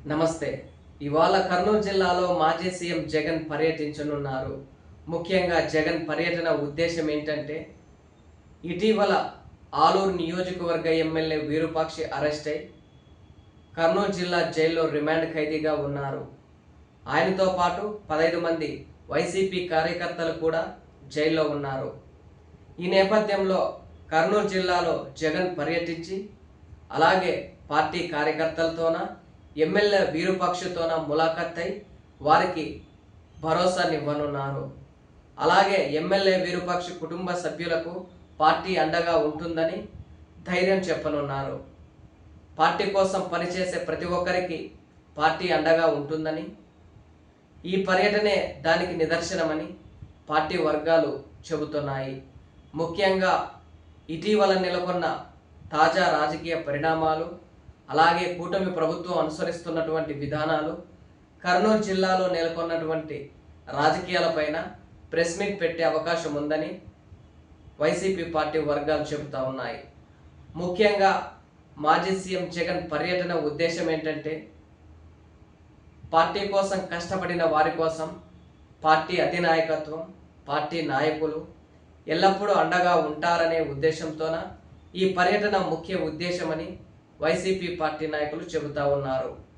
నమస్తే. ఇవాళ కర్నూలు జిల్లాలో మాజీ సీఎం జగన్ పర్యటించనున్నారు. ముఖ్యంగా జగన్ పర్యటన ఉద్దేశం ఏంటంటే, ఇటీవల ఆలూరు నియోజకవర్గ ఎమ్మెల్యే విరూపాక్షి అరెస్ట్ అయి కర్నూలు జిల్లా జైల్లో రిమాండ్ ఖైదీగా ఉన్నారు. ఆయనతో పాటు 15 మంది వైసీపీ కార్యకర్తలు కూడా జైల్లో ఉన్నారు. ఈ నేపథ్యంలో కర్నూలు జిల్లాలో జగన్ పర్యటించి అలాగే పార్టీ కార్యకర్తలతోన ఎమ్మెల్యే విరూపాక్షతోన ములాఖత్ అయి వారికి భరోసానివ్వనున్నారు. అలాగే ఎమ్మెల్యే విరూపాక్ష కుటుంబ సభ్యులకు పార్టీ అండగా ఉంటుందని ధైర్యం చెప్పనున్నారు. పార్టీ కోసం పనిచేసే ప్రతి ఒక్కరికి పార్టీ అండగా ఉంటుందని, ఈ పర్యటనే దానికి నిదర్శనమని పార్టీ వర్గాలు చెబుతున్నాయి. ముఖ్యంగా ఇటీవల నెలకొన్న తాజా రాజకీయ పరిణామాలు, అలాగే కూటమి ప్రభుత్వం అనుసరిస్తున్నటువంటి విధానాలు, కర్నూలు జిల్లాలో నెలకొన్నటువంటి రాజకీయాలపైన ప్రెస్ మీట్ పెట్టే అవకాశం ఉందని వైసీపీ పార్టీ వర్గాలు చెబుతూ ఉన్నాయి. ముఖ్యంగా మాజీ సీఎం జగన్ పర్యటన ఉద్దేశం ఏంటంటే, పార్టీ కోసం కష్టపడిన వారి కోసం పార్టీ అధినాయకత్వం, పార్టీ నాయకులు ఎల్లప్పుడూ అండగా ఉంటారనే ఉద్దేశంతోన ఈ పర్యటన ముఖ్య ఉద్దేశమని వైసీపీ పార్టీ నాయకులు చెబుతా ఉన్నారు.